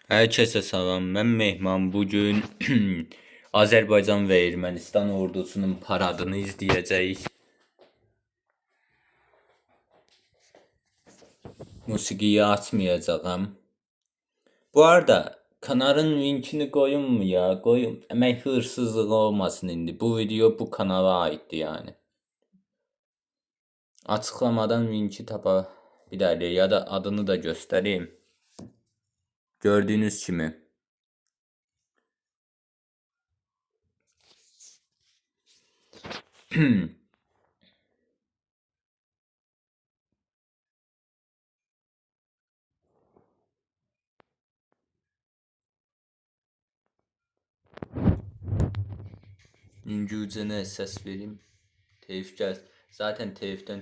Herkese salam, ben Mehman. Bugün Azerbaycan ve Ermənistan ordusunun paradını izleyeceğiz. Musiqiyi açmayacağım. Bu arada kanalın linkini koyun mu ya? Koyun. Emek hırsızlığı olmasın indi. Bu video bu kanala aitti yani. Açıklamadan linki tapabilirler ya da adını da göstereyim. Gördüğünüz kimi. İngilizcene əsas verim. Telif gəl. Zaten telifdən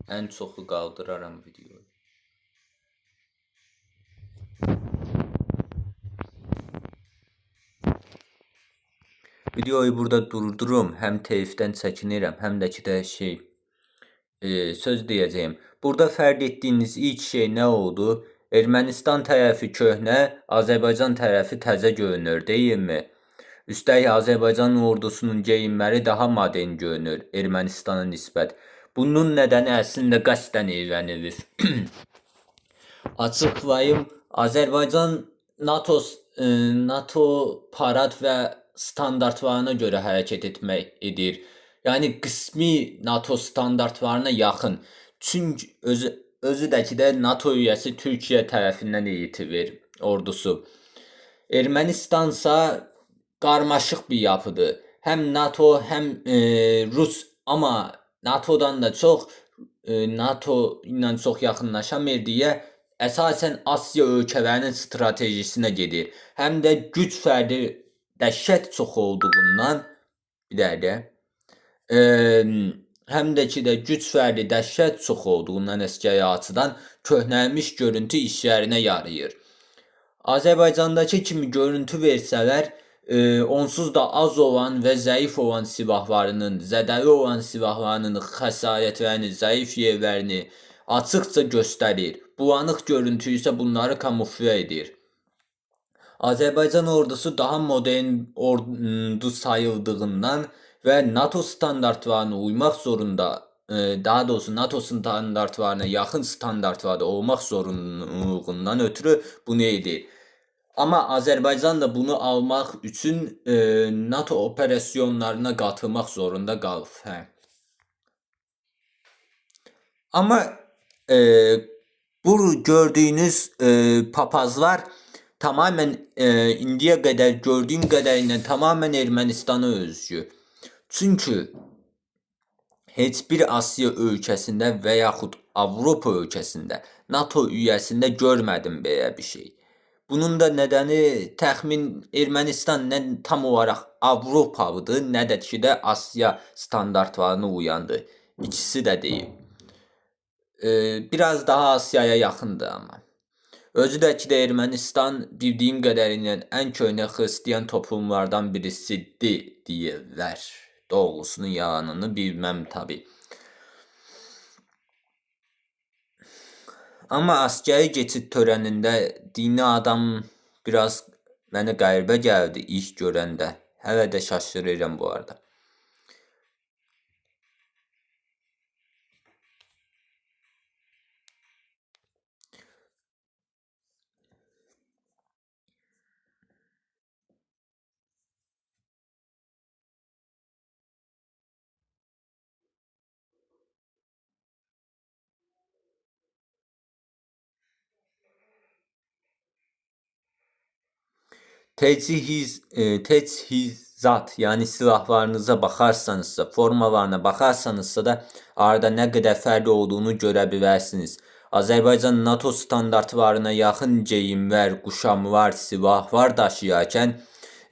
ən çoxu qaldıraram videoyu. Videoyu burada durdurum. Həm telifdən çəkinirəm, həm də ki də söz deyəcəyim. Burada fərq etdiyiniz ilk şey nə oldu? Ermənistan tərəfi köhnə, Azərbaycan tərəfi təzə görünür, deyilmi? Üstəlik Azərbaycan ordusunun geyimləri daha modern görünür Ermənistana nisbət. Bunun nədəni əslində qəsdən elənilir. Açıqlayım. Azərbaycan NATO parad və standartlarına görə hərəkət edir. Yəni qismi NATO standartlarına yaxın. Çünki özü də ki də NATO üyəsi Türkiyə tərəfindən eğitilir ordusu. Ermənistansa qarmaşıq bir yapıdır. Həm NATO, həm Rus, amma NATO'dan da çox NATO ilə çox yaxınlaşamır deyə əsasən Asiya ölkələrinin stratejisinə gedir. Həm də güc fərqi dəhşət çox olduğundan bir dəqiqə. Həm də ki də güc fərqi dəhşət çox olduğundan əskəri açıdan köhnəlmiş görüntü işlərinə yarayır. Azərbaycandakı kimi görüntü versələr, onsuz da az olan və zəif olan silahlarının, zədəli olan silahlarının xəsarətlərini, zəif yerlərini açıqca göstərir. Bulanıq görüntü isə bunları kamuflə edir. Azərbaycan ordusu daha modern ordu sayıldığından və NATO standartlarına uymaq zorunda, daha doğrusu NATO standartlarına yaxın standartlarda olmaq zorunluluğundan ötürü bunu edir. Amma Azərbaycan da bunu almaq üçün NATO operasyonlarına qatılmaq zorunda qalır. Amma bu gördüyünüz papazlar tamamen indiyə qədər gördüyüm qədərilə tamamen Ermənistana özgü. Çünki heç bir Asiya ölkəsində və yaxud Avropa ölkəsində NATO üyəsində görmədim belə bir şey. Bunun da nədəni təxmin Ermənistan nə tam olaraq Avropalıdır, nə də ki də Asiya standartlarına uyandı. İkisi də deyil. Biraz daha Asiyaya yaxındır amma. Özü də ki də Ermənistan bildiyim qədərilə ən köhnə xristiyan toplumlardan birisidir deyirlər. Doğrusunu yalanını bilməm tabi. Amma askeri keçid törənində dini adam biraz mənə qəribə gəldi ilk görəndə. Hələ də şaşırıram bu arada. Teçhizat yani silahlarınıza bakarsanızsa, formalarına bakarsanızsa da arada nə qədər fərq olduğunu görə bilərsiniz. Azərbaycan NATO standartlarına yaxın geyimlər, quşamlar, silahlar daşıyarkən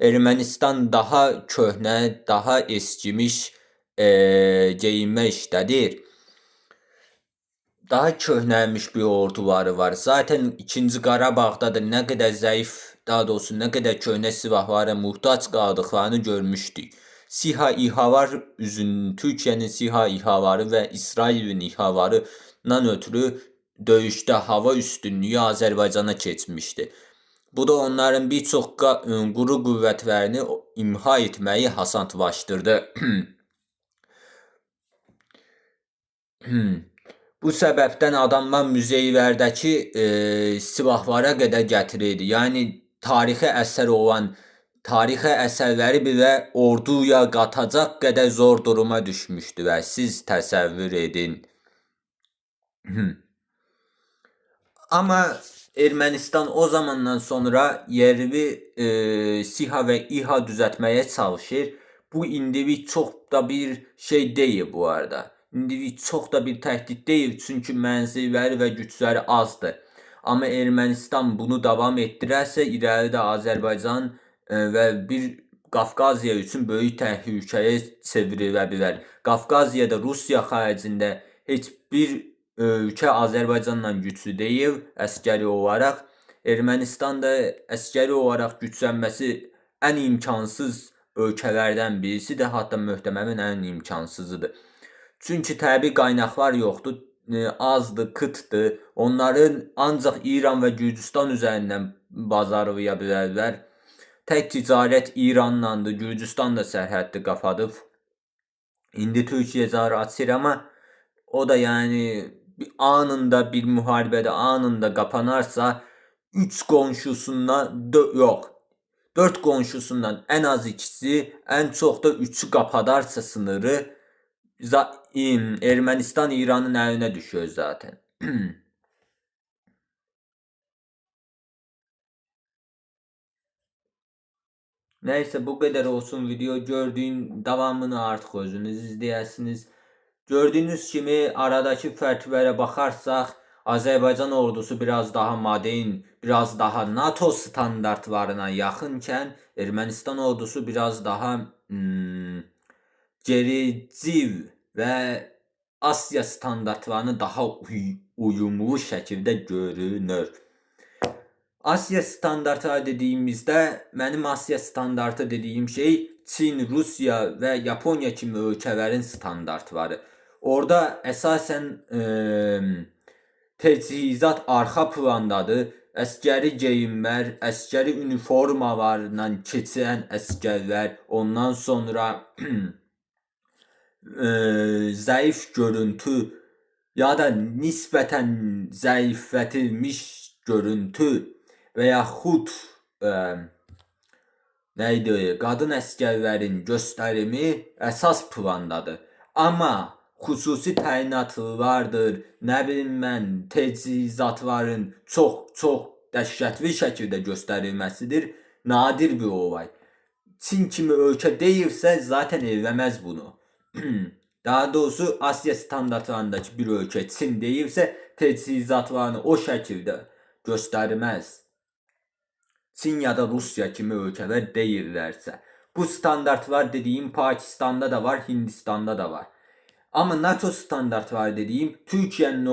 Ermənistan daha köhnə, daha eskimiş geyinmə işlədir. Daha köhnəlmiş bir orduları var. Zaten 2. Qarabağda da nə qədər zəif, daha doğrusu nə qədər köhnə silahlara muhtaç qaldıqlarını görmüşdük. SİHA İHA'lar Türkiyənin SİHA İHA'ları və İsrailin İHA'larından ötürü döyüşdə hava üstünlüyü Azərbaycana keçmişdi. Bu da onların bir çox quru qüvvətlərini imha etməyi asanlaşdırdı. Bu səbəbdən adamlar muzeylərdəki silahlara qədər gətirirdi. Yəni tarixi əsərləri belə orduya qatacaq qədər zor duruma düşmüşdülər. Siz təsəvvür edin. Amma Ermənistan o zamandan sonra yerli SİHA və İHA düzəltməyə çalışır. Bu indilik çox da bir şey deyil bu arada. İndilik çox da bir təhdid deyil, çünki mənzilləri və gücləri azdır. Amma Ermənistan bunu davam etdirərsə, irəlidə Azərbaycan və bir Qafqaziya üçün böyük təhlükəyə çevrilə bilər. Qafqaziyada Rusiya xaricində heç bir ölkə Azərbaycanla güclü deyil əskəri olaraq. Ermənistan da əskəri olaraq güclənməsi ən imkansız ölkələrdən birisidir, hətta möhtəməmin ən imkansızıdır. Çünki təbii qaynaqlar yoxdur, azdır, qıtdır. Onların ancaq İran və Gürcüstan üzərindən bazarlaya bilərlər. Tək ticarət İranlandır, Gürcüstan da sərhəddi qapadıb. İndi Türkiyə car açır, amma o da yəni anında bir müharibədə anında qapanarsa 3 qonşusundan yox, 4 qonşusundan ən az ikisi, ən çox da 3'ü qapadarsa sınırı Ermənistan İranın əlinə düşür zaten. Neyse bu kadar olsun video. Gördüğün davamını artık özünüz izləyəsiniz. Gördüğünüz kimi aradaki fərqlərə baxarsaq, Azərbaycan ordusu biraz daha modern, biraz daha NATO standartlarına yaxınken Ermənistan ordusu biraz daha gericiv və Asya standartlarına daha uyumlu şəkildə görünür. Asya standartı dediğimizdə, mənim Asya standartı dediyim şey Çin, Rusya və Yaponiya kimi ölkələrin standartları. Orada əsasən təchizat arxa plandadır. Əskəri geyimlər, əskəri üniformalarla keçən əskərlər, ondan sonra zəif görüntü ya da nisbətən zəiflətilmiş görüntü və yaxud qadın əskərlərin göstərimi əsas plandadır. Amma xüsusi təyinatlılardır, nə bilim mən, təchizatların çox dəhşətli şəkildə göstərilməsidir, nadir bir olay. Çin kimi ölkə deyilsə zaten eləməz bunu. Daha doğrusu Asya standartlarındakı bir ölkə Çin deyilsə təchizatlarını o şəkildə göstərməz. Çin ya da Rusya kimi ölkələr deyirlərsə. Bu standartlar dediyim Pakistanda da var, Hindistanda da var. Amma NATO standartları dediyim Türkiyənin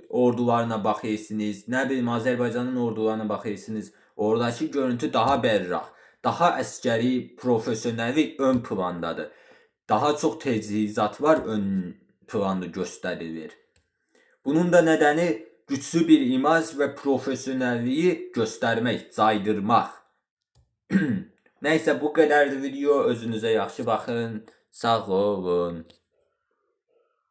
ordularına baxırsınız, nə bilim Azərbaycanın ordularına baxırsınız. Oradakı görüntü daha bərraq, daha əskəri, profesyoneli ön plandadır. Daha çox təchizat var ön planda göstərilir. Bunun da nədəni güçlü bir imaj və profesyonelliyi göstərmək, caydırmaq. Neyse bu kadardı video. Özünüze yaxşı baxın. Sağ olun.